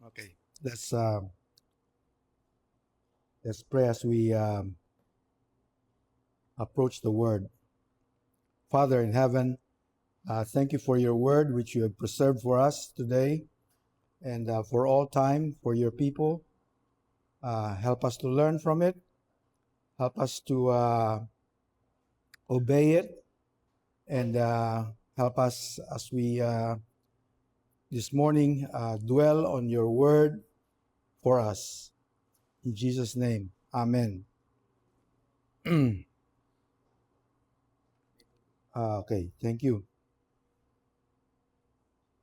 Okay, let's pray as we approach the Word. Father in heaven, thank you for your Word which you have preserved for us today and for all time for your people. Help us to learn from it. Help us to obey it, and help us as we this morning dwell on your Word for us. In Jesus' name, Amen. Okay, thank you.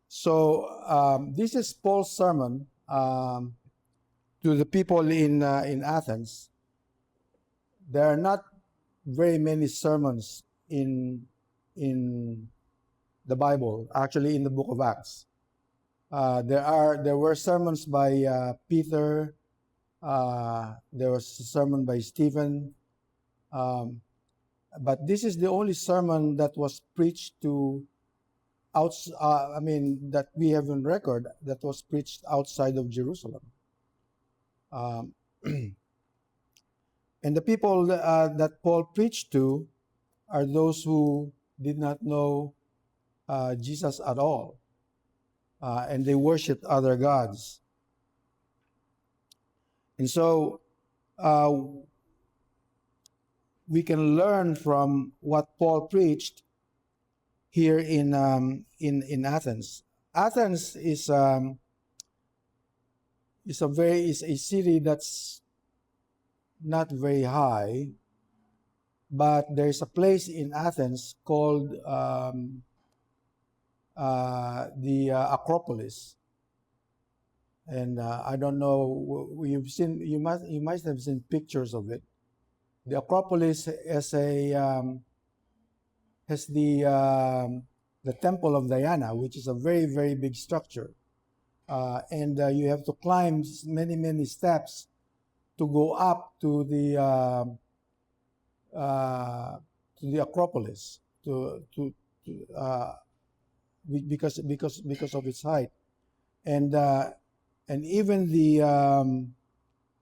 So this is Paul's sermon to the people in Athens. There are not very many sermons in the Bible, actually in the book of Acts. There were sermons by Peter. There was a sermon by Stephen. But this is the only sermon that was preached that we have on record that was preached outside of Jerusalem. Um, and the people that Paul preached to are those who did not know Jesus at all, and they worshipped other gods. And so we can learn from what Paul preached here in Athens. Athens is a city that's not very high, but there's a place in Athens called the Acropolis, and I don't know, you must have seen pictures of it. The Acropolis has the Temple of Diana, which is a very, very big structure, and you have to climb many steps to go up to the Acropolis because of its height, and even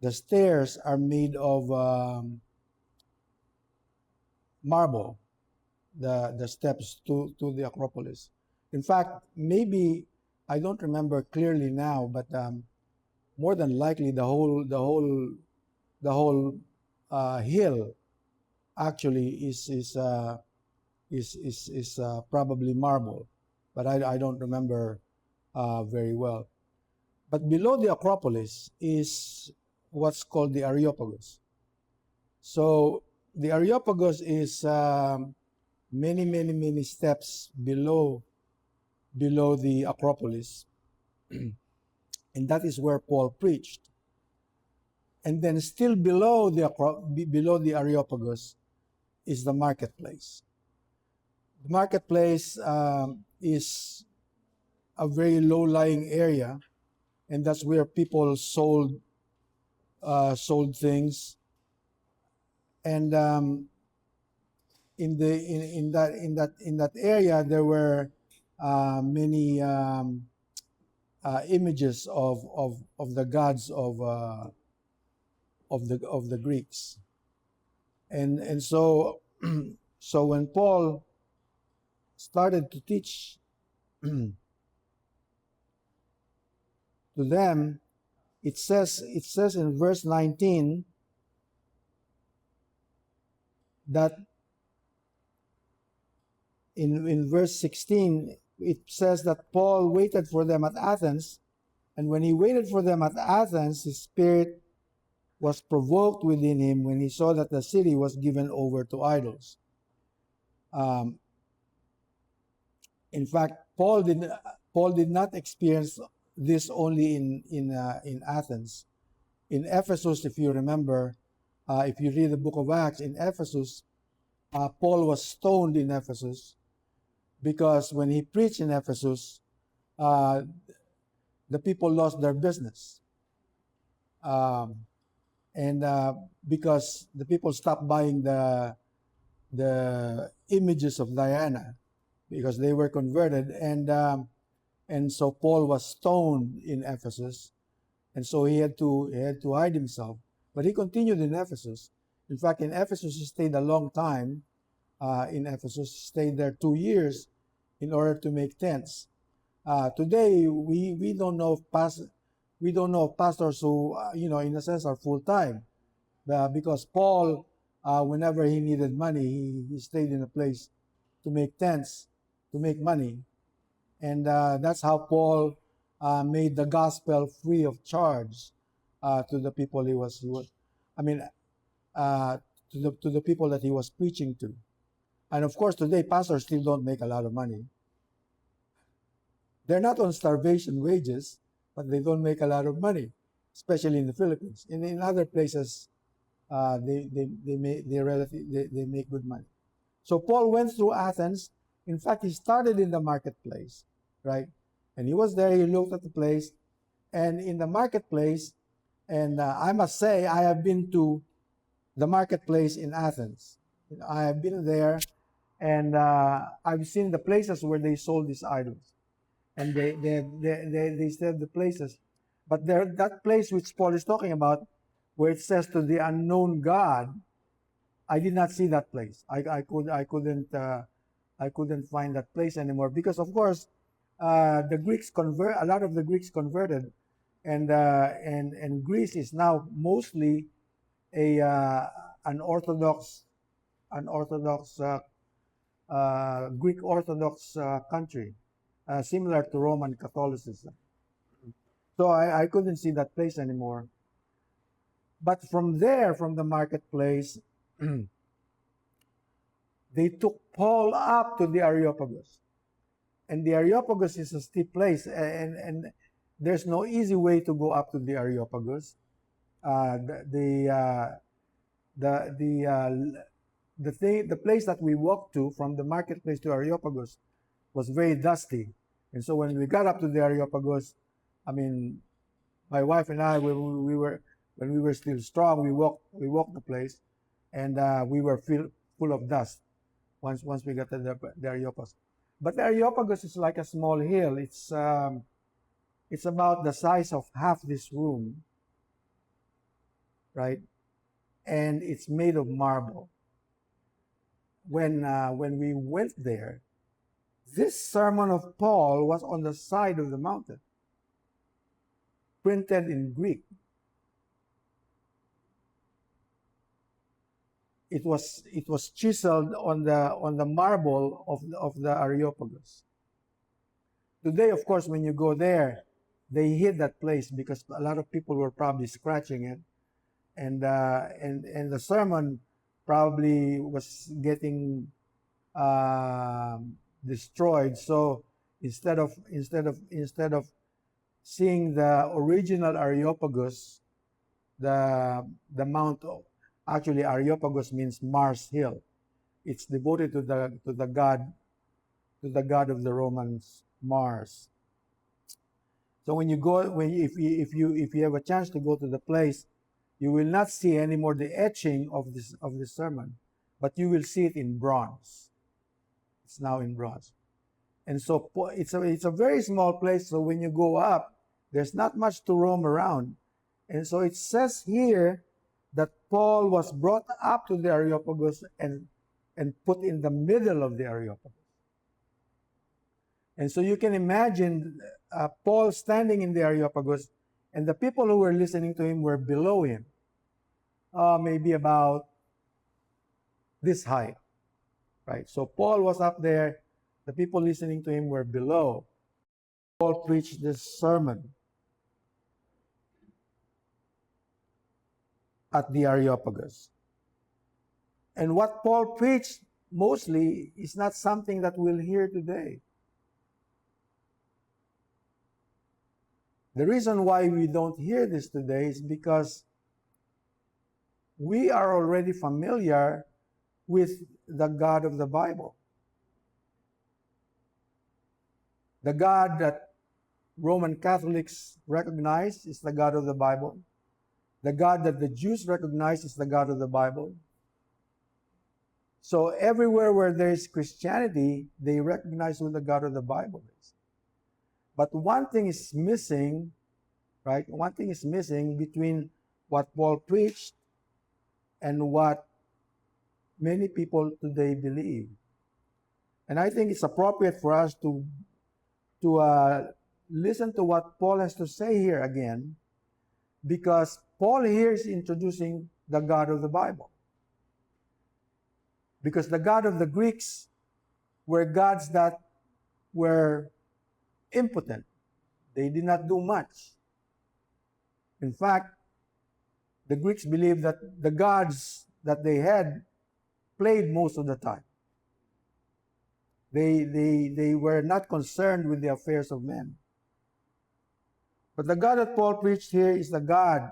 the stairs are made of marble. The steps to the Acropolis. In fact, maybe I don't remember clearly now, but more than likely the whole hill actually is probably marble, but I don't remember very well. But below the Acropolis is what's called the Areopagus. So the Areopagus is many steps below the Acropolis, and that is where Paul preached. And then still below the Areopagus is the marketplace. The marketplace is a very low-lying area, and that's where people sold things. And in that area, there were many images of the gods of the Greeks, and so so when Paul started to teach to them, it says in verse 19 that in verse 16 it says that Paul waited for them at Athens, and when he waited for them at Athens, his spirit was provoked within him when he saw that the city was given over to idols. In fact, Paul did not experience this only in Athens. In Ephesus, if you remember, if you read the book of Acts, in Ephesus, Paul was stoned in Ephesus because when he preached in Ephesus, the people lost their business. And because the people stopped buying the images of Diana because they were converted, and so Paul was stoned in Ephesus, and so he had to hide himself. But he continued in Ephesus. In fact, in Ephesus, he stayed a long time. In Ephesus, stayed there 2 years in order to make tents. Today, we don't know of pastors who, in a sense, are full time, because Paul, whenever he needed money, he stayed in a place to make tents, to make money, and that's how Paul made the gospel free of charge to the people I mean, uh, to the people that he was preaching to. And of course, today pastors still don't make a lot of money. They're not on starvation wages, but they don't make a lot of money, especially in the Philippines. In other places, they make good money. So Paul went through Athens. In fact, he started in the marketplace, right? And he was there. He looked at the place, and in the marketplace, and I must say, I have been to the marketplace in Athens. I have been there, and I've seen the places where they sold these idols, and they said the places, but there, that place which Paul is talking about, where it says to the unknown God, I did not see that place. I couldn't find that place anymore, because of course the Greeks a lot of the Greeks converted, and Greece is now mostly a an Orthodox Greek Orthodox country, similar to Roman Catholicism. So I couldn't see that place anymore. But from there, from the marketplace, they took Paul up to the Areopagus. And the Areopagus is a steep place, and there's no easy way to go up to the Areopagus. The place that we walked to from the marketplace to Areopagus was very dusty. And so when we got up to the Areopagus, I mean, my wife and I, when we were still strong, we walked the place, and we were full of dust once we got to the Areopagus. But the Areopagus is like a small hill. It's about the size of half this room, right? And it's made of marble. When we went there, this sermon of Paul was on the side of the mountain, printed in Greek. It was chiseled on the marble of the Areopagus. Today, of course, when you go there, they hid that place because a lot of people were probably scratching it, and the sermon probably was getting destroyed. So instead of seeing the original Areopagus, the mount of, actually Areopagus means Mars Hill. It's devoted to the god of the Romans, Mars. So when you go, if you have a chance to go to the place, you will not see anymore the etching of this sermon, but you will see it in bronze. It's now in bronze, and so it's a very small place. So when you go up, there's not much to roam around, and so it says here that Paul was brought up to the Areopagus and put in the middle of the Areopagus. And so you can imagine Paul standing in the Areopagus, and the people who were listening to him were below him, maybe about this height, right? So Paul was up there, the people listening to him were below. Paul preached this sermon at the Areopagus. And what Paul preached mostly is not something that we'll hear today. The reason why we don't hear this today is because we are already familiar with the God of the Bible. The God that Roman Catholics recognize is the God of the Bible. The God that the Jews recognize is the God of the Bible. So everywhere where there is Christianity, they recognize who the God of the Bible is. But one thing is missing right? One thing is missing between what Paul preached and what many people today believe. And I think it's appropriate for us to listen to what Paul has to say here again, because Paul here is introducing the God of the Bible. Because the God of the Greeks were gods that were impotent. They did not do much. In fact, the Greeks believed that the gods that they had played most of the time. They were not concerned with the affairs of men. But the God that Paul preached here is the God,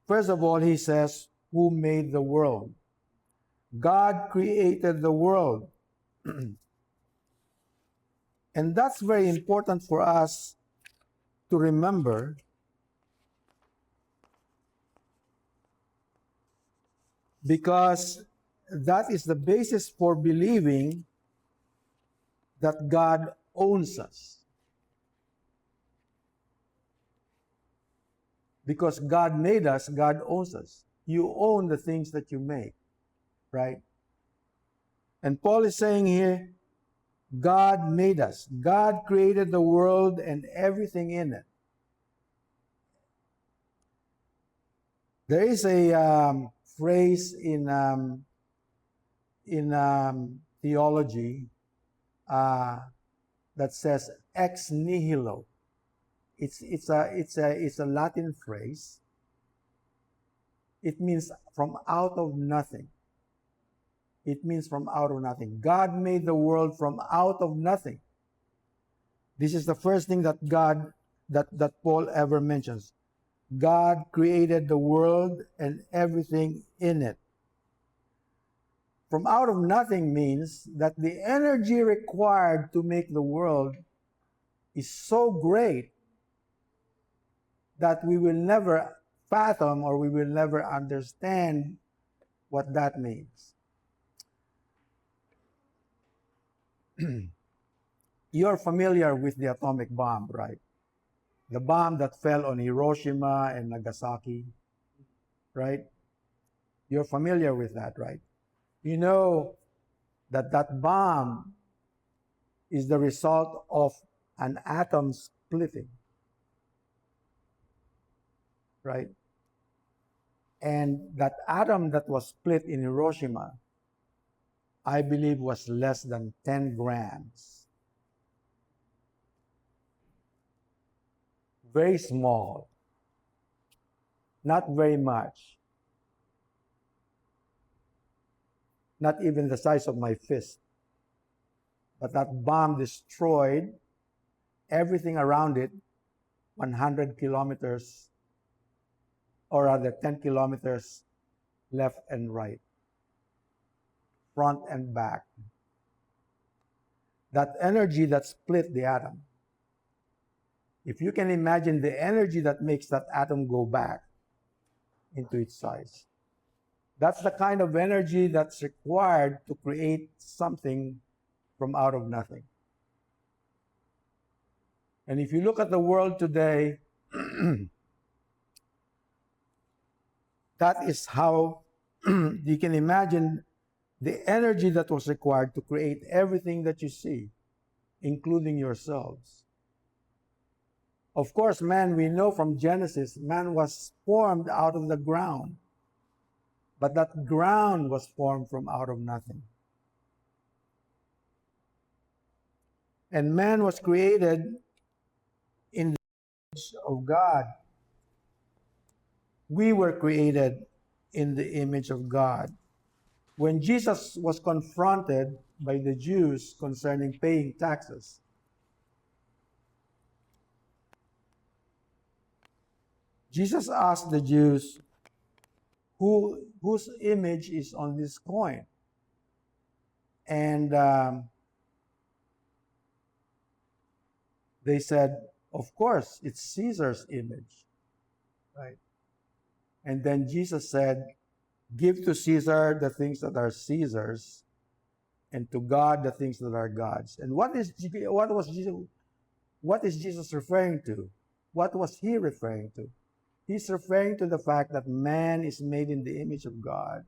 first of all, he says, who made the world. God created the world. And that's very important for us to remember, because that is the basis for believing that God owns us. Because God made us, God owns us. You own the things that you make, right? And Paul is saying here, God made us. God created the world and everything in it. There is a phrase in theology that says ex nihilo. It's a Latin phrase. It means from out of nothing. It means from out of nothing. God made the world from out of nothing. This is the first thing that that Paul ever mentions. God created the world and everything in it. From out of nothing means that the energy required to make the world is so great that we will never fathom or we will never understand what that means. You're familiar with the atomic bomb, right? The bomb that fell on Hiroshima and Nagasaki, right? You're familiar with that, right? You know that that bomb is the result of an atom splitting, right? And that atom that was split in Hiroshima, I believe, was less than 10 grams. Very small. Not very much. Not even the size of my fist. But that bomb destroyed everything around it, 100 kilometers, or rather 10 kilometers left and right, front and back. That energy that split the atom, if you can imagine the energy that makes that atom go back into its size, that's the kind of energy that's required to create something from out of nothing. And if you look at the world today, that is how you can imagine the energy that was required to create everything that you see, including yourselves. Of course, man, we know from Genesis, man was formed out of the ground. But that ground was formed from out of nothing. And man was created in the image of God. We were created in the image of God. When Jesus was confronted by the Jews concerning paying taxes, Jesus asked the Jews, whose image is on this coin? And they said, of course, it's Caesar's image, right? And then Jesus said, give to Caesar the things that are Caesar's, and to God the things that are God's. And what is Jesus referring to? what was he referring to? He's referring to the fact that man is made in the image of God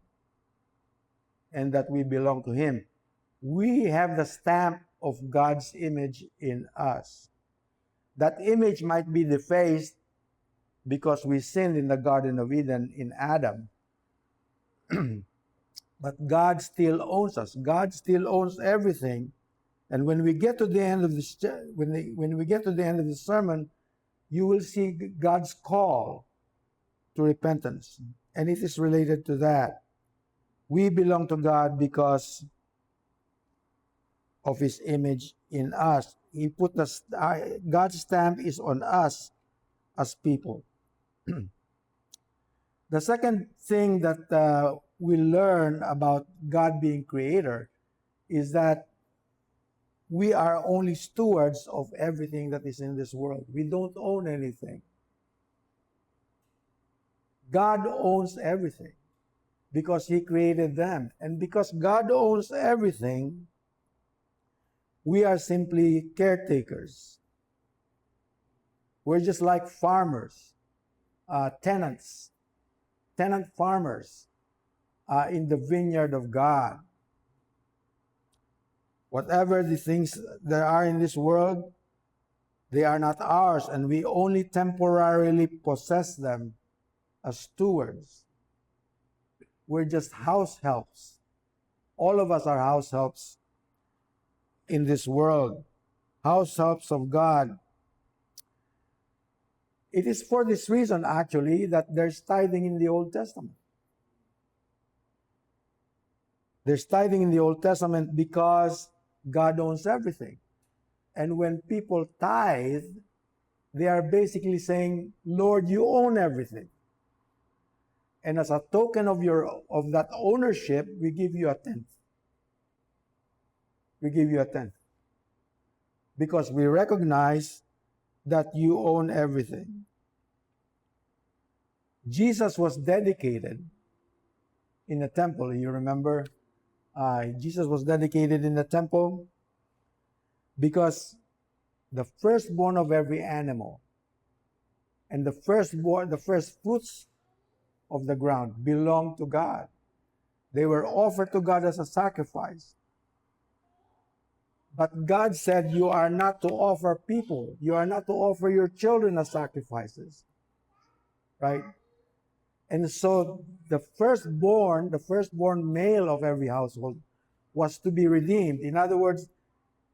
and that we belong to him. We have the stamp of God's image in us. That image might be defaced because we sinned in the Garden of Eden in Adam. But God still owns us. God still owns everything. And when we get to the end of this, when we get to the end of the sermon, you will see God's call to repentance, and it is related to that. We belong to God because of His image in us. He put God's stamp is on us as people. The second thing that we learn about God being creator is that we are only stewards of everything that is in this world. We don't own anything. God owns everything because He created them. And because God owns everything, we are simply caretakers. We're just like farmers, tenant farmers in the vineyard of God. Whatever the things there are in this world, they are not ours, and we only temporarily possess them as stewards. We're just house helps. All of us are house helps in this world, house helps of God. It is for this reason, actually, that there's tithing in the Old Testament. There's tithing in the Old Testament because God owns everything. And when people tithe, they are basically saying, Lord, you own everything. And as a token of that ownership, we give you a tenth. We give you a tenth. Because we recognize that you own everything. Jesus was dedicated in the temple. You remember? Jesus was dedicated in the temple because the firstborn of every animal and the first fruits of the ground belonged to God. They were offered to God as a sacrifice. But God said, you are not to offer people. You are not to offer your children as sacrifices. Right? And so the firstborn male of every household was to be redeemed. In other words,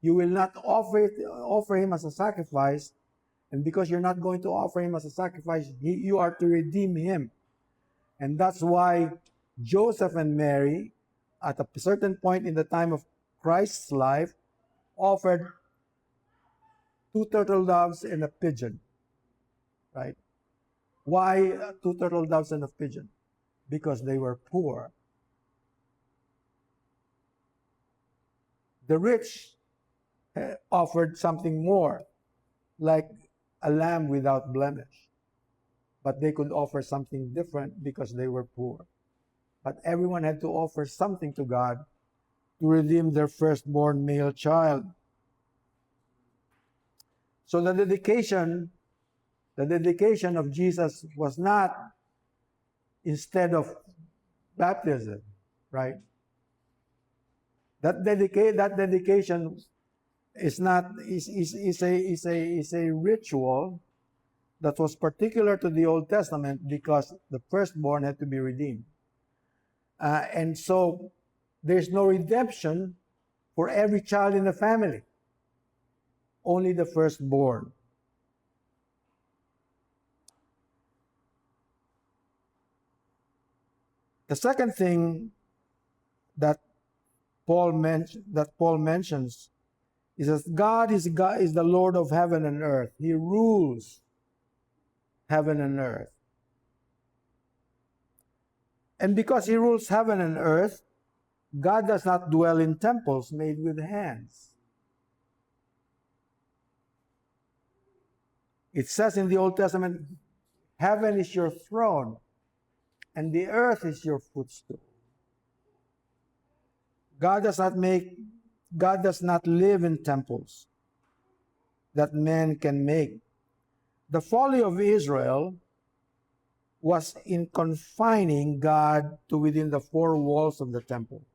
you will not offer him as a sacrifice, and because you're not going to offer him as a sacrifice, you are to redeem him. And that's why Joseph and Mary, at a certain point in the time of Christ's life, offered 2 turtle doves and a pigeon. Right? Why 2 turtle doves and a pigeon? Because they were poor. The rich offered something more, like a lamb without blemish. But they could offer something different because they were poor. But everyone had to offer something to God to redeem their firstborn male child. So the dedication of Jesus was not instead of baptism, right? That dedication is a ritual that was particular to the Old Testament because the firstborn had to be redeemed. And so there's no redemption for every child in the family. Only the firstborn. The second thing that Paul mentions is that God is the Lord of heaven and earth. He rules heaven and earth. And because He rules heaven and earth, God does not dwell in temples made with hands. It says in the Old Testament, heaven is your throne, and the earth is your footstool. God does not live in temples that men can make. The folly of Israel was in confining God to within the four walls of the temple.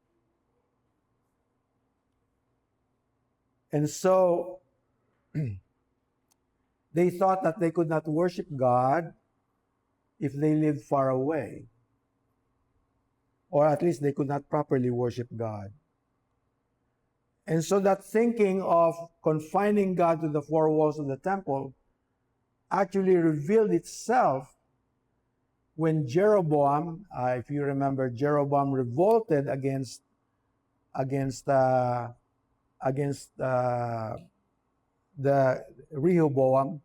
And so they thought that they could not worship God if they lived far away, or at least they could not properly worship God. And so that thinking of confining God to the four walls of the temple actually revealed itself when Jeroboam, if you remember, Jeroboam revolted against the Rehoboam,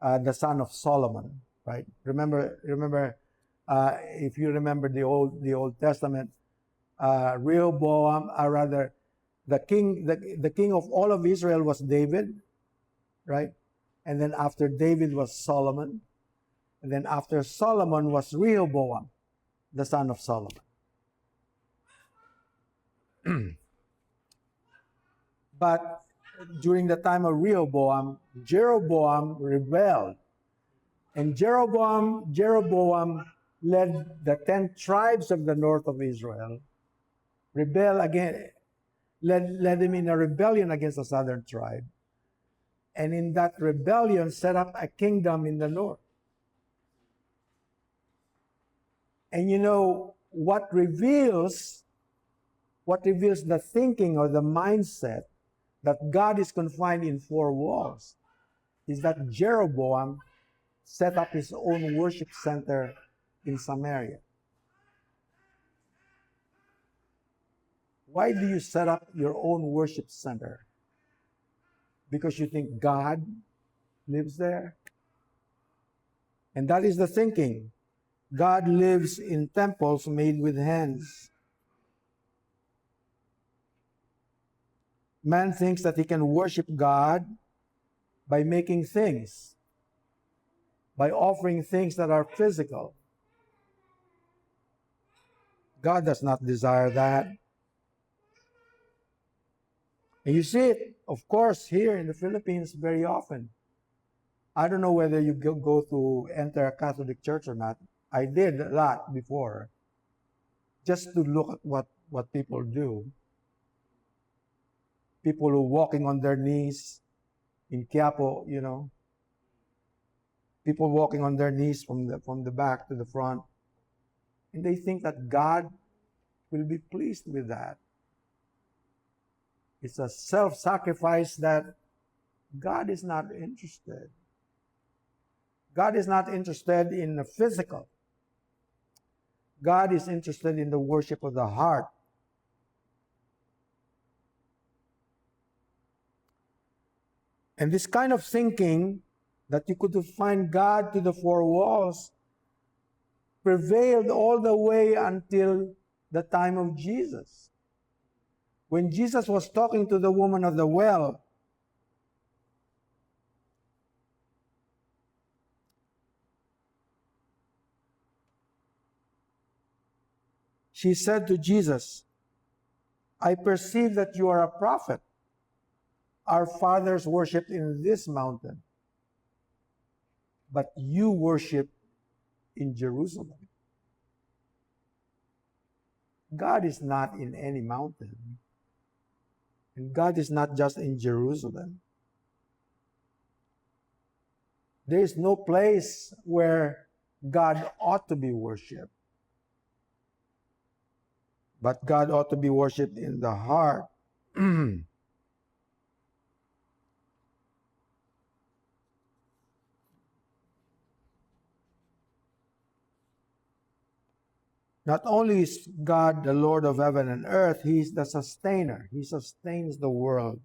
the son of Solomon, right? Remember, if you remember the Old Testament, Rehoboam, or rather, the king of all of Israel was David, right? And then after David was Solomon, and then after Solomon was Rehoboam, the son of Solomon. But during the time of Rehoboam, Jeroboam rebelled. And Jeroboam led the 10 tribes of the north of Israel, rebel again, led them in a rebellion against the southern tribe. And in that rebellion, set up a kingdom in the north. And you know, what reveals the thinking or the mindset that God is confined in four walls is that Jeroboam set up his own worship center in Samaria. Why do you set up your own worship center? Because you think God lives there? And that is the thinking. God lives in temples made with hands. Man thinks that he can worship God by making things, by offering things that are physical. God does not desire that. And you see it, of course, here in the Philippines very often. I don't know whether you go to enter a Catholic church or not. I did a lot before, just to look at what people do. People who are walking on their knees in Quiapo, you know. People walking on their knees from the back to the front. And they think that God will be pleased with that. It's a self-sacrifice that God is not interested. God is not interested in the physical. God is interested in the worship of the heart. And this kind of thinking that you could find God to the four walls prevailed all the way until the time of Jesus. When Jesus was talking to the woman of the well, she said to Jesus, "I perceive that you are a prophet. Our fathers worshipped in this mountain, but you worship in Jerusalem." God is not in any mountain. And God is not just in Jerusalem. There is no place where God ought to be worshipped. But God ought to be worshipped in the heart. Not only is God the Lord of heaven and earth, He is the sustainer. He sustains the world.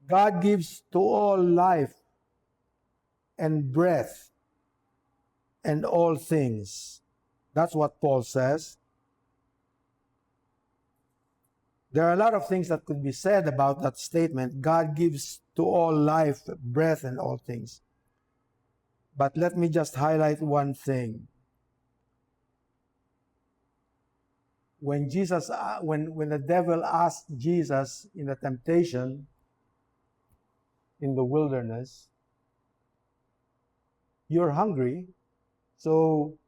God gives to all life and breath and all things. That's what Paul says. There are a lot of things that could be said about that statement. God gives to all life, breath, and all things. But let me just highlight one thing. When the devil asked Jesus in the temptation in the wilderness, you're hungry. So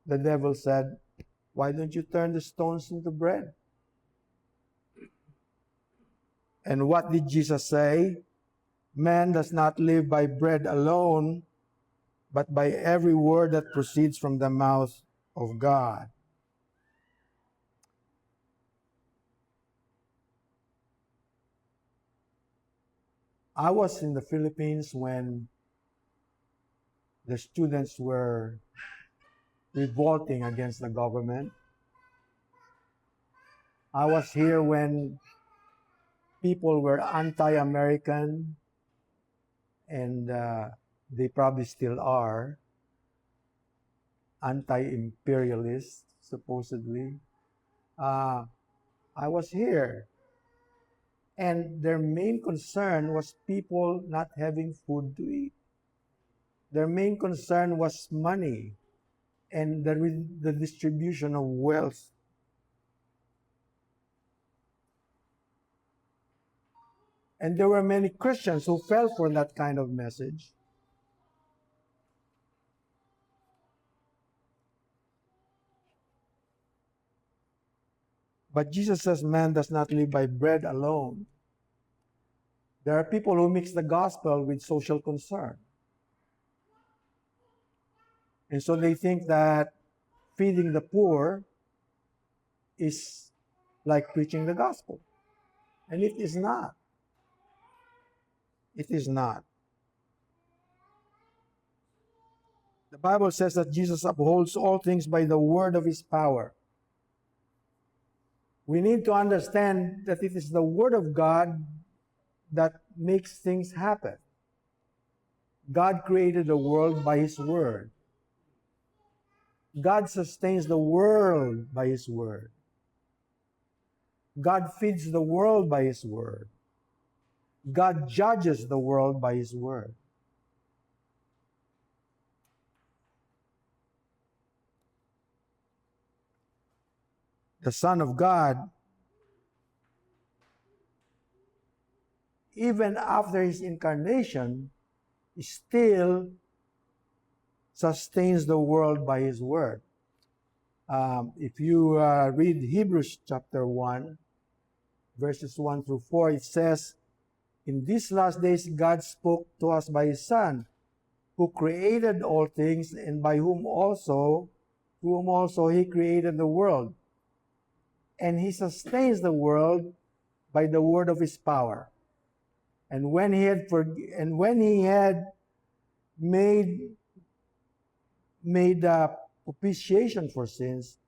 the devil said, why don't you turn the stones into bread? And what did Jesus say? Man does not live by bread alone, but by every word that proceeds from the mouth of God. I was in the Philippines when the students were revolting against the government. I was here when people were anti-American, and they probably still are, anti-imperialist, supposedly. I was here, and their main concern was people not having food to eat. Their main concern was money and the distribution of wealth. And there were many Christians who fell for that kind of message. But Jesus says man does not live by bread alone. There are people who mix the gospel with social concern. And so they think that feeding the poor is like preaching the gospel. And it is not. It is not. The Bible says that Jesus upholds all things by the word of his power. We need to understand that it is the word of God that makes things happen. God created the world by his word. God sustains the world by his word. God feeds the world by his word. God judges the world by his word. The Son of God, even after his incarnation, still sustains the world by his word. If you read Hebrews chapter 1, verses 1 through 4, it says, in these last days God spoke to us by his Son, who created all things, and by whom also he created the world. And he sustains the world by the word of his power. And when he had made propitiation for sins,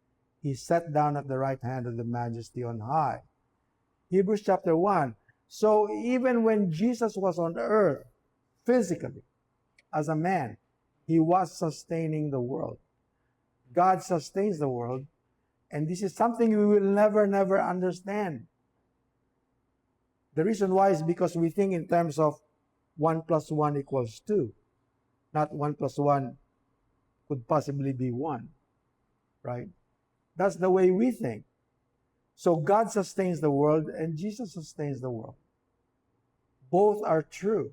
he sat down at the right hand of the Majesty on high. Hebrews chapter 1. So even when Jesus was on earth, physically, as a man, he was sustaining the world. God sustains the world, and this is something we will never understand. The reason why is because we think in terms of 1 plus 1 equals 2. Not 1 plus 1 could possibly be 1, right? That's the way we think. So God sustains the world and Jesus sustains the world. Both are true.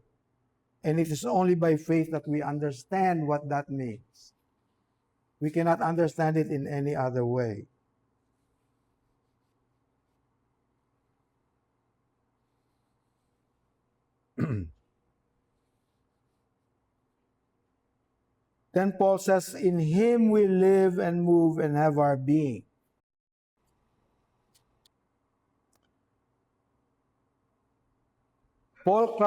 And it is only by faith that we understand what that means. We cannot understand it in any other way. Then Paul says, in him we live and move and have our being. Paul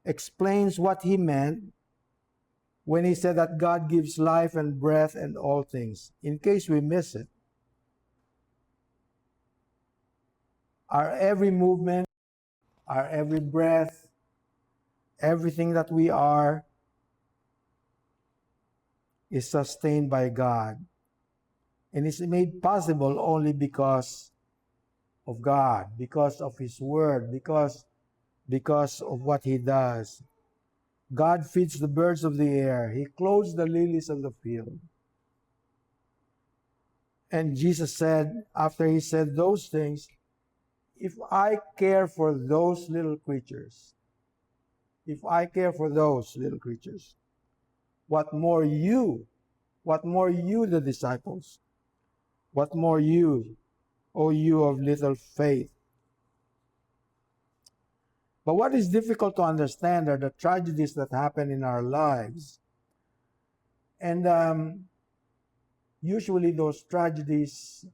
explains what he meant when he said that God gives life and breath and all things. In case we miss it, our every movement, our every breath, everything that we are is sustained by God. And it's made possible only because of God, because of his word, because of what he does. God feeds the birds of the air. He clothes the lilies of the field. And Jesus said, after he said those things, if I care for those little creatures, if I care for those little creatures, what more you, the disciples, what more you, O you of little faith. But what is difficult to understand are the tragedies that happen in our lives. And usually those tragedies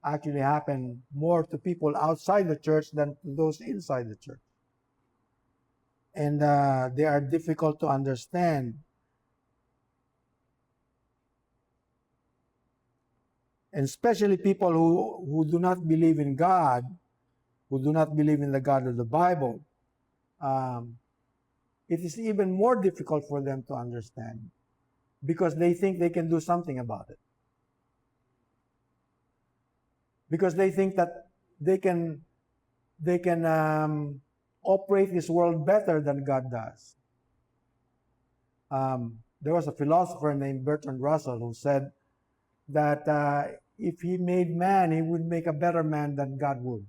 actually happen more to people outside the church than to those inside the church. And they are difficult to understand. And especially people who do not believe in God, who do not believe in the God of the Bible, it is even more difficult for them to understand because they think they can do something about it. Because they think that they can operate this world better than God does. There was a philosopher named Bertrand Russell who said that if he made man, he would make a better man than God would.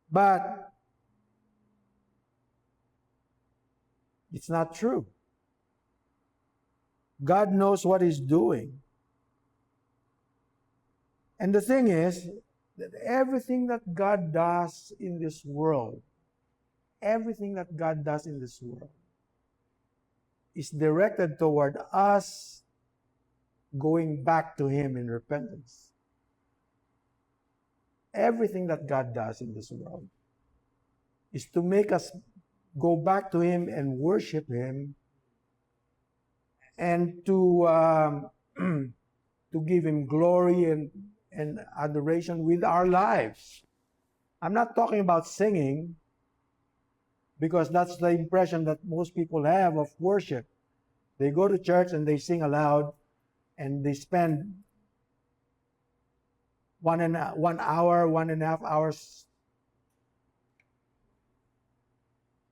But it's not true. God knows what he's doing. And the thing is that everything that God does in this world, is directed toward us going back to him in repentance. Everything that God does in this world is to make us go back to him and worship him and to to give him glory and adoration with our lives. I'm not talking about singing, because that's the impression that most people have of worship. They go to church and they sing aloud and they spend 1 hour, 1.5 hours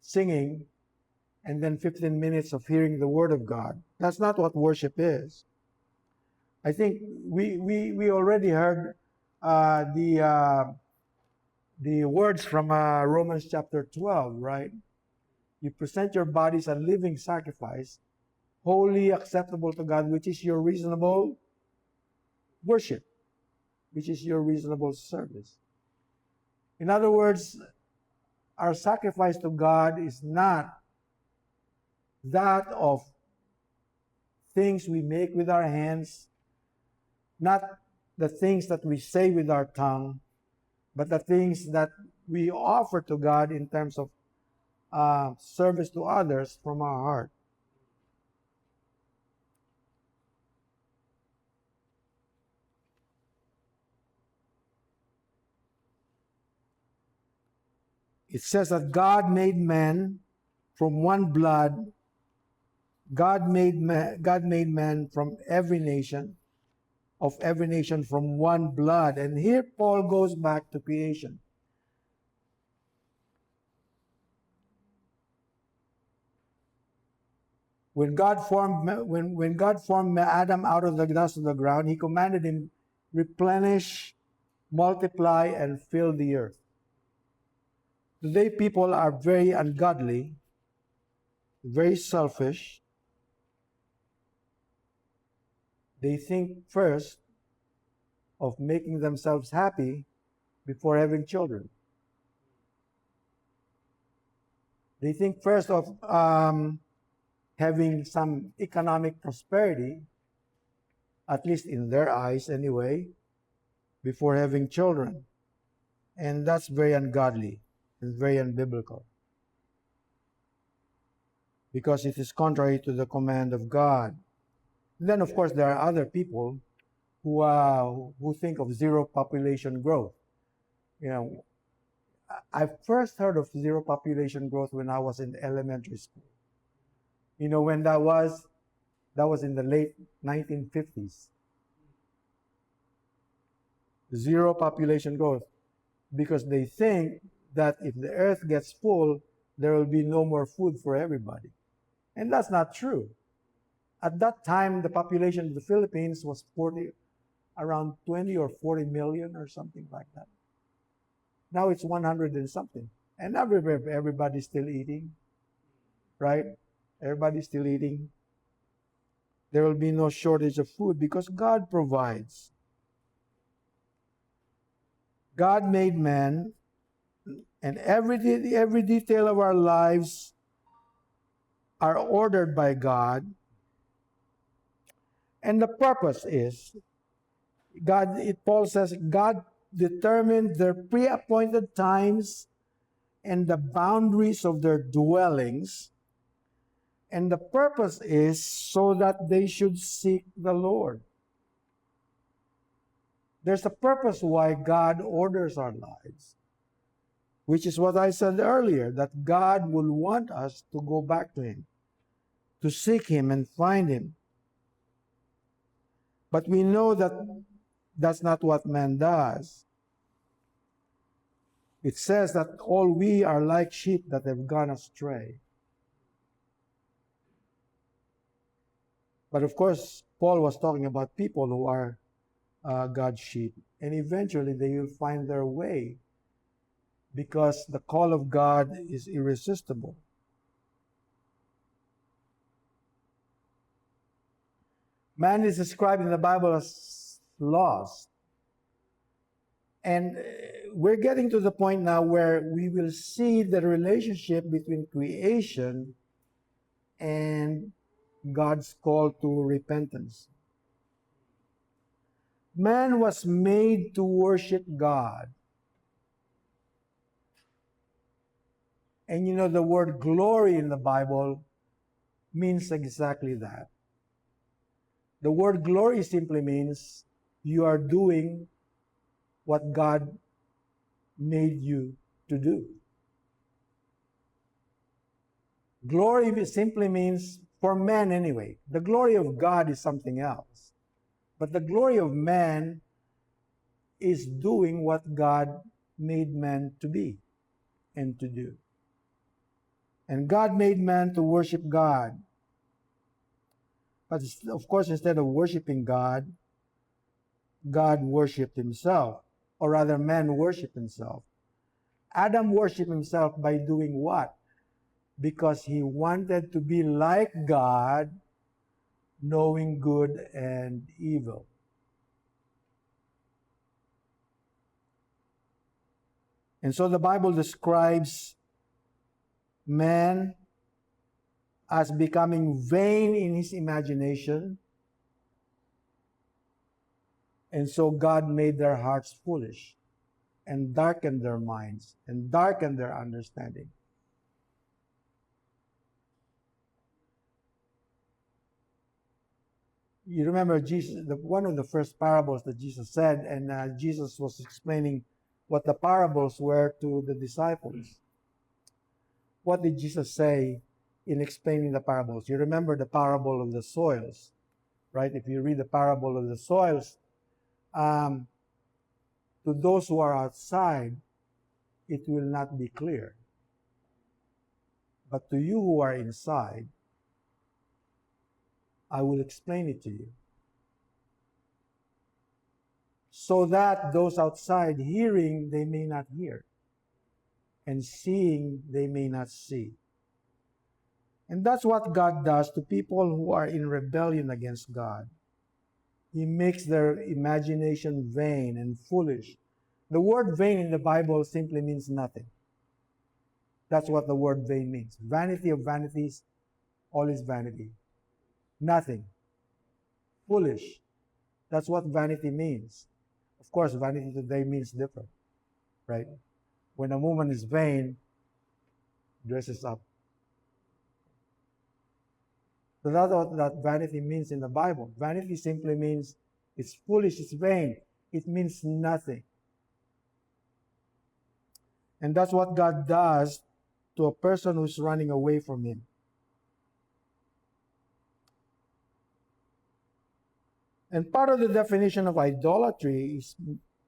singing, and then 15 minutes of hearing the Word of God. That's not what worship is. I think we already heard the words from Romans chapter 12, right? You present your bodies a living sacrifice, holy, acceptable to God, which is your reasonable worship, which is your reasonable service. In other words, our sacrifice to God is not that of things we make with our hands, not the things that we say with our tongue, but the things that we offer to God in terms of service to others from our heart. It says that God made man from one blood. God made man from every nation, of every nation from one blood. And here Paul goes back to creation. When God formed Adam out of the dust of the ground, he commanded him, replenish, multiply, and fill the earth. Today, people are very ungodly, very selfish. They think first of making themselves happy before having children. They think first of having some economic prosperity, at least in their eyes anyway, before having children. And that's very ungodly and very unbiblical, because it is contrary to the command of God. And then, of course, there are other people who think of zero population growth. You know, I first heard of zero population growth when I was in elementary school. You know when that was? That was in the late 1950s. Zero population growth, because they think that if the earth gets full, there will be no more food for everybody. And that's not true. At that time, the population of the Philippines was around 20 or 40 million or something like that. Now it's 100 and something. And everybody's still eating, right? Everybody's still eating. There will be no shortage of food because God provides. God made man, and every detail of our lives are ordered by God. And the purpose is, Paul says, God determined their pre-appointed times and the boundaries of their dwellings. And the purpose is so that they should seek the Lord. There's a purpose why God orders our lives, which is what I said earlier, that God will want us to go back to Him, to seek Him and find Him. But we know that that's not what man does. It says that all we are like sheep that have gone astray. But of course, Paul was talking about people who are God's sheep. And eventually they will find their way because the call of God is irresistible. Man is described in the Bible as lost. And we're getting to the point now where we will see the relationship between creation and God's call to repentance. Man was made to worship God. And you know, the word glory in the Bible means exactly that. The word glory simply means you are doing what God made you to do. Glory simply means, for man anyway, the glory of God is something else. But the glory of man is doing what God made man to be and to do. And God made man to worship God. But of course, instead of worshiping God, God worshipped himself. Or rather, man worshipped himself. Adam worshipped himself by doing what? Because he wanted to be like God, knowing good and evil. And so the Bible describes man as becoming vain in his imagination. And so God made their hearts foolish and darkened their minds and darkened their understanding. You remember Jesus, one of the first parables that Jesus said, and Jesus was explaining what the parables were to the disciples. What did Jesus say in explaining the parables? You remember the parable of the soils, right? If you read the parable of the soils, to those who are outside, it will not be clear. But to you who are inside, I will explain it to you. So that those outside hearing, they may not hear. And seeing, they may not see. And that's what God does to people who are in rebellion against God. He makes their imagination vain and foolish. The word vain in the Bible simply means nothing. That's what the word vain means. Vanity of vanities, all is vanity. Nothing. Foolish. That's what vanity means. Of course, vanity today means different, right? When a woman is vain, dresses up. So that's what that vanity means in the Bible. Vanity simply means it's foolish, it's vain. It means nothing. And that's what God does to a person who's running away from Him. And part of the definition of idolatry is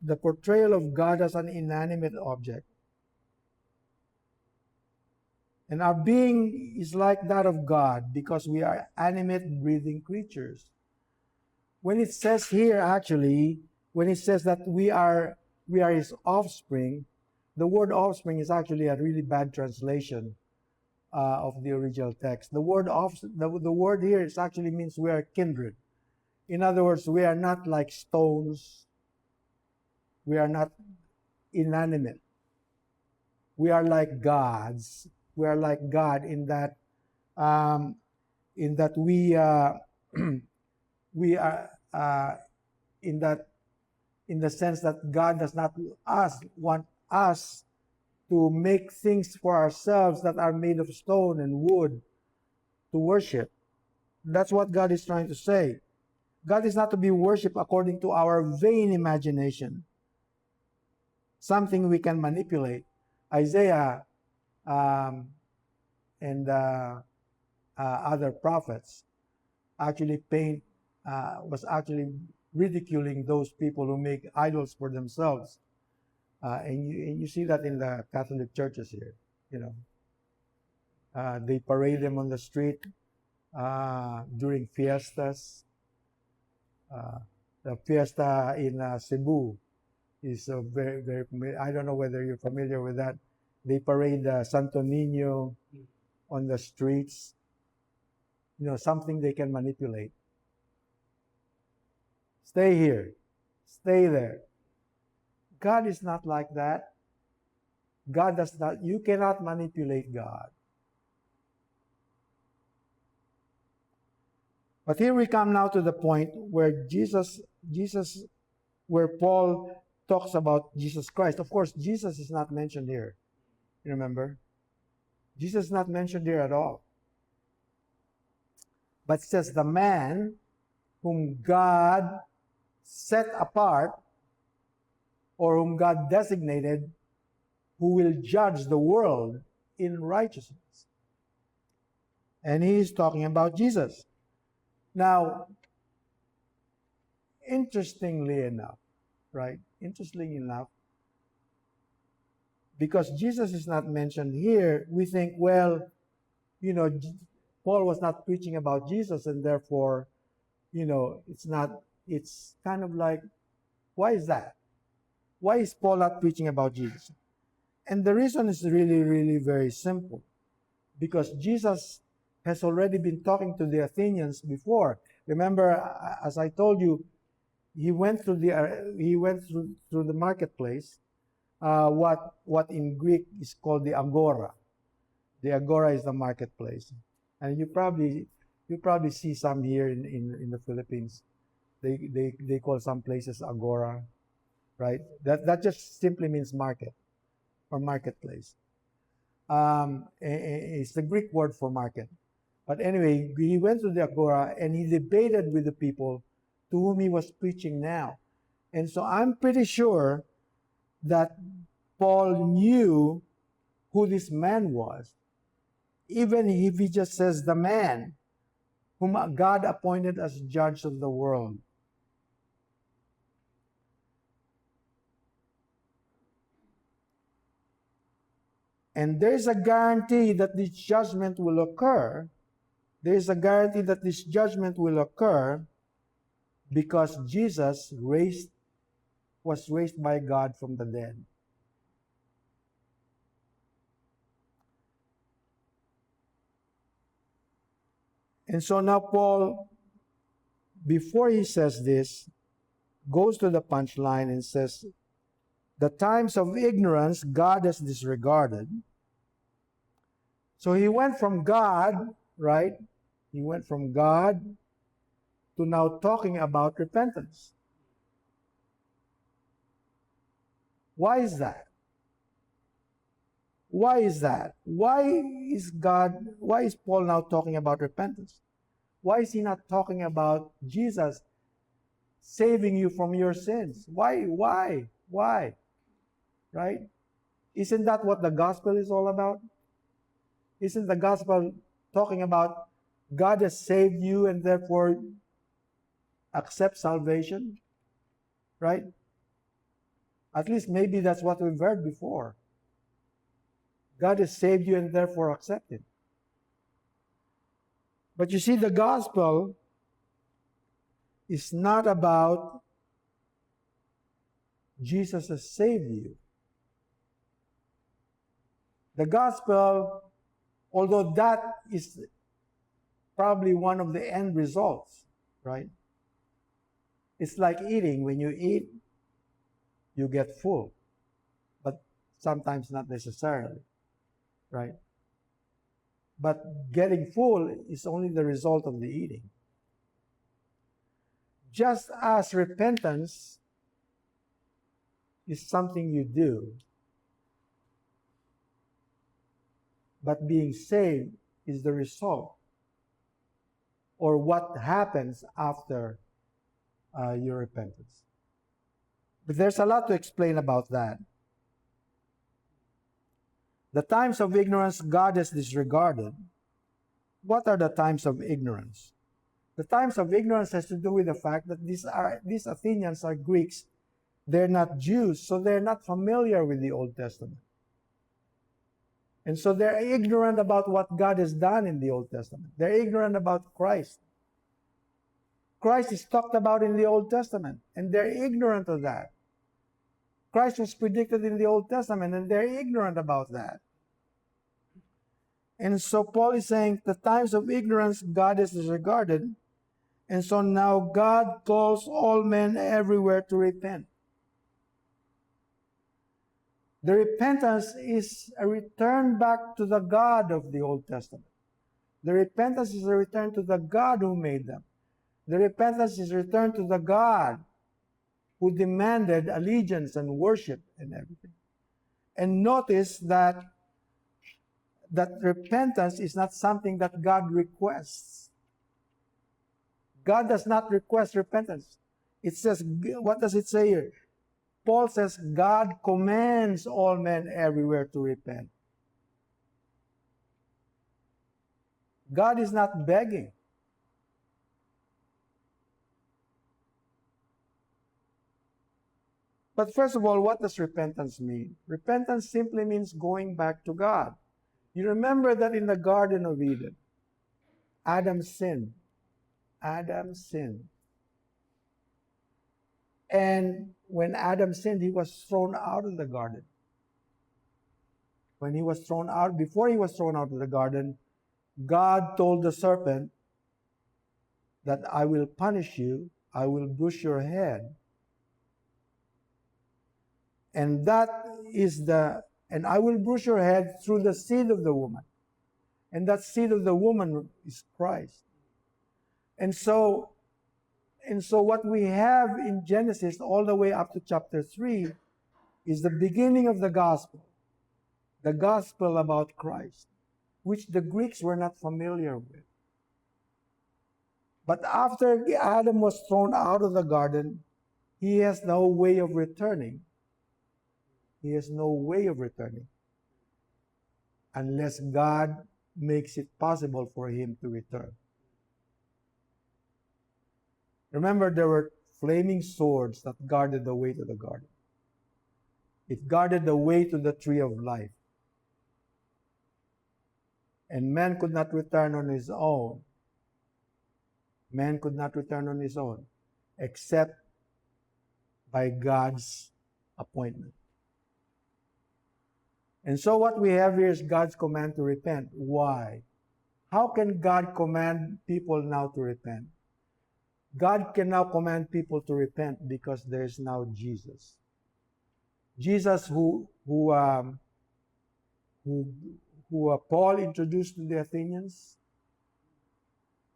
the portrayal of God as an inanimate object. And our being is like that of God because we are animate, breathing creatures. when it says here, actually, when it says that we are his offspring, the word offspring is actually a really bad translation of the original text. The word the word here is actually means we are kindred. In other words, we are not like stones. We are not inanimate. We are like gods. We are like God in that we are in the sense that God does not want us to make things for ourselves that are made of stone and wood to worship. That's what God is trying to say. God is not to be worshipped according to our vain imagination, something we can manipulate. Isaiah and other prophets actually was actually ridiculing those people who make idols for themselves. And you see that in the Catholic churches here. They parade them on the street during fiestas. The fiesta in Cebu is very, very. I don't know whether you're familiar with that. They parade Santo Niño on the streets. Something they can manipulate. Stay here. Stay there. God is not like that. God does not. You cannot manipulate God. But here we come now to the point where where Paul talks about Jesus Christ. Of course, Jesus is not mentioned here. You remember? Jesus is not mentioned here at all. But it says the man whom God set apart or whom God designated who will judge the world in righteousness. And he's talking about Jesus. Now, interestingly enough, because Jesus is not mentioned here, we think, well, Paul was not preaching about Jesus, and therefore, it's kind of like, why is that? Why is Paul not preaching about Jesus? And the reason is really, really very simple. Because Jesus has already been talking to the Athenians before. Remember, as I told you, he went through the marketplace, what in Greek is called the agora. The agora is the marketplace, and you probably see some here in the Philippines. They call some places agora, right? That just simply means market or marketplace. It's the Greek word for market. But anyway, he went to the agora and he debated with the people to whom he was preaching now. And so I'm pretty sure that Paul knew who this man was, even if he just says the man whom God appointed as judge of the world. And there's a guarantee that this judgment will occur. There's a guarantee that this judgment will occur because Jesus was raised by God from the dead. And so now Paul, before he says this, goes to the punchline and says, the times of ignorance God has disregarded. So he went from God, right? He went from God to now talking about repentance. Why is that? Why is that? Why is Paul now talking about repentance? Why is he not talking about Jesus saving you from your sins? Why? Right? Isn't that what the gospel is all about? Isn't the gospel talking about God has saved you and therefore accept salvation? Right? At least maybe that's what we've heard before. God has saved you and therefore accept it. But you see, the gospel is not about Jesus has saved you. The gospel, although that is probably one of the end results, right? It's like eating. When you eat, you get full, but sometimes not necessarily, right? But getting full is only the result of the eating. Just as repentance is something you do, but being saved is the result, or what happens after your repentance. But there's a lot to explain about that. The times of ignorance God has disregarded. What are the times of ignorance? The times of ignorance has to do with the fact that these Athenians are Greeks. They're not Jews, so they're not familiar with the Old Testament. And so they're ignorant about what God has done in the Old Testament. They're ignorant about Christ. Christ is talked about in the Old Testament, and they're ignorant of that. Christ was predicted in the Old Testament, and they're ignorant about that. And so Paul is saying the times of ignorance God has disregarded, and so now God calls all men everywhere to repent. The repentance is a return back to the God of the Old Testament. The repentance is a return to the God who made them. The repentance is a return to the God who demanded allegiance and worship and everything. And notice that repentance is not something that God requests. God does not request repentance. It says, what does it say here? Paul says, God commands all men everywhere to repent. God is not begging. But first of all, what does repentance mean? Repentance simply means going back to God. You remember that in the Garden of Eden, Adam sinned. Adam sinned. And when Adam sinned, he was thrown out of the garden. When he was thrown out, before he was thrown out of the garden, God told the serpent that I will punish you, I will bruise your head. And I will bruise your head through the seed of the woman. And that seed of the woman is Christ. And so what we have in Genesis all the way up to chapter 3 is the beginning of the gospel about Christ, which the Greeks were not familiar with. But after Adam was thrown out of the garden, he has no way of returning. He has no way of returning unless God makes it possible for him to return. Remember, there were flaming swords that guarded the way to the garden. It guarded the way to the tree of life. And man could not return on his own. Man could not return on his own except by God's appointment. And so what we have here is God's command to repent. Why? How can God command people now to repent? God can now command people to repent because there is now Jesus. Jesus who Paul introduced to the Athenians,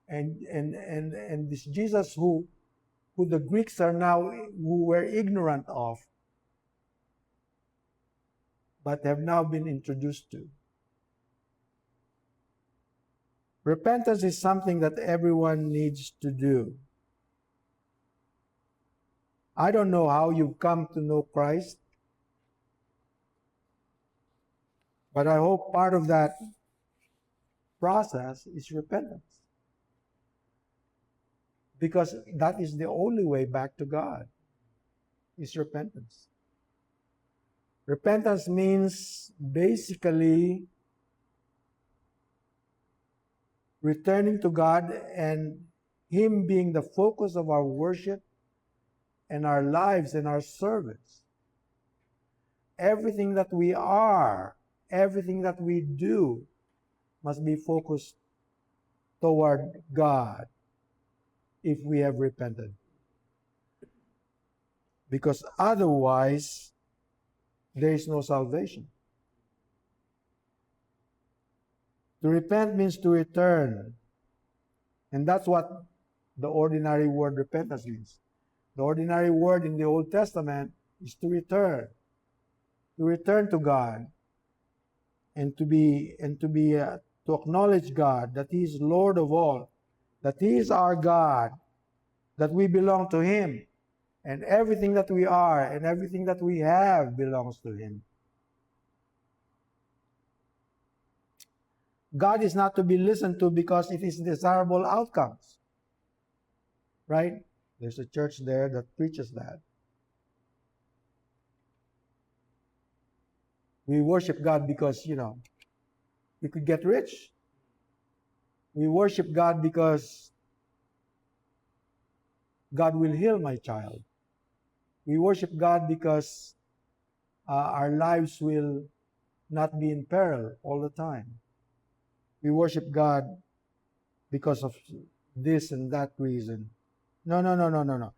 and this Jesus who the Greeks are now, who were ignorant of, but have now been introduced to. Repentance is something that everyone needs to do. I don't know how you've come to know Christ, but I hope part of that process is repentance. Because that is the only way back to God, is repentance. Repentance means basically returning to God and Him being the focus of our worship and our lives and our service. Everything that we are, everything that we do must be focused toward God if we have repented. Because otherwise, there is no salvation. To repent means to return. And that's what the ordinary word repentance means. The ordinary word in the Old Testament is to return to God, and to acknowledge God, that He is Lord of all, that He is our God, that we belong to Him, and everything that we are and everything that we have belongs to Him. God is not to be listened to because it is desirable outcomes. Right? There's a church there that preaches that. We worship God because, we could get rich. We worship God because God will heal my child. We worship God because our lives will not be in peril all the time. We worship God because of this and that reason. No.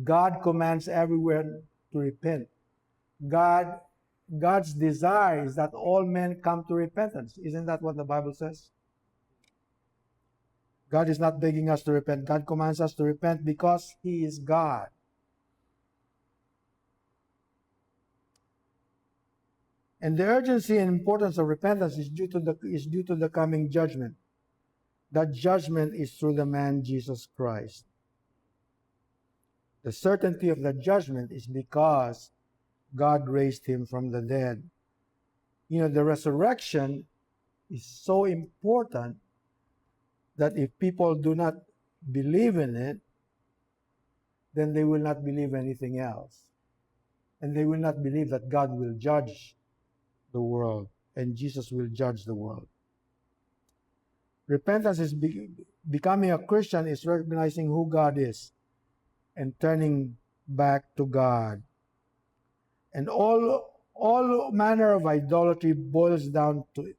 God commands everyone to repent. God's desire is that all men come to repentance. Isn't that what the Bible says? God is not begging us to repent. God commands us to repent because He is God. And the urgency and importance of repentance is due to the coming judgment. That judgment is through the man Jesus Christ. The certainty of the judgment is because God raised Him from the dead. The resurrection is so important that if people do not believe in it, then they will not believe anything else. And they will not believe that God will judge the world and Jesus will judge the world. Repentance is becoming a Christian is recognizing who God is and turning back to God. And all manner of idolatry boils down to it.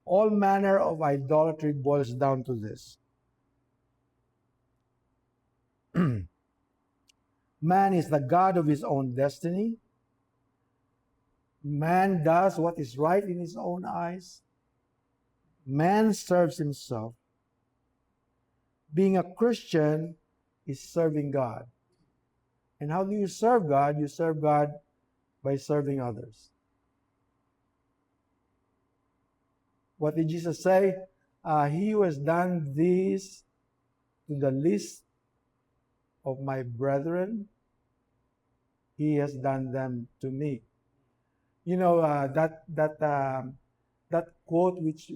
All manner of idolatry boils down to this. Man is the God of his own destiny. Man does what is right in his own eyes. Man serves himself. Being a Christian is serving God. And how do you serve God? You serve God by serving others. What did Jesus say? He who has done this to the least of my brethren, he has done them to me. That quote which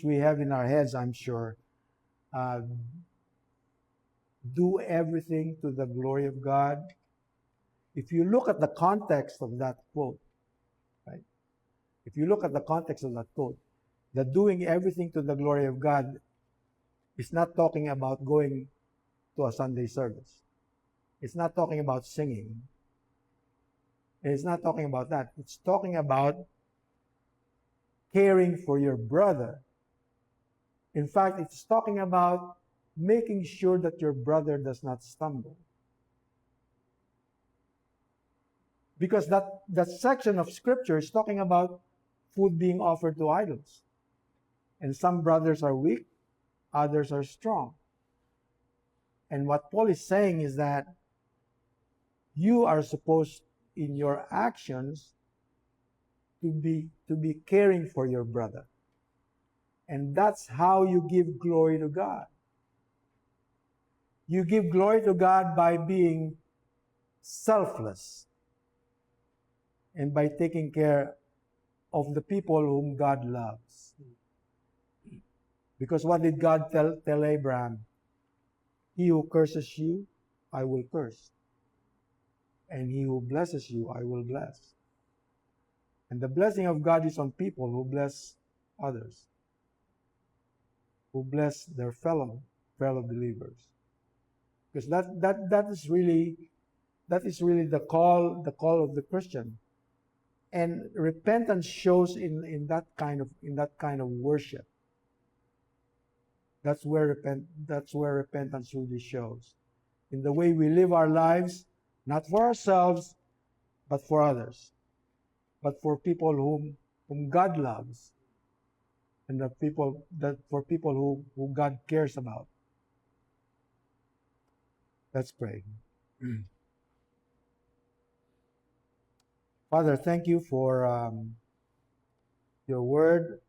we have in our heads, I'm sure. Do everything to the glory of God. If you look at the context of that quote, right? If you look at the context of that quote, the doing everything to the glory of God is not talking about going to a Sunday service. It's not talking about singing. It's not talking about that. It's talking about caring for your brother. In fact, it's talking about making sure that your brother does not stumble. Because that section of scripture is talking about food being offered to idols. And some brothers are weak, others are strong. And what Paul is saying is that you are supposed, in your actions, to be caring for your brother. And that's how you give glory to God. You give glory to God by being selfless and by taking care of the people whom God loves. Because what did God tell Abraham? He who curses you, I will curse. And he who blesses you, I will bless. And the blessing of God is on people who bless others. who bless their fellow believers. Because that is really the call of the Christian. And repentance shows in that kind of worship. That's where repentance really shows. In the way we live our lives, not for ourselves, but for others. But for people whom God loves, and for people who God cares about. Let's pray. Father, thank you for your word.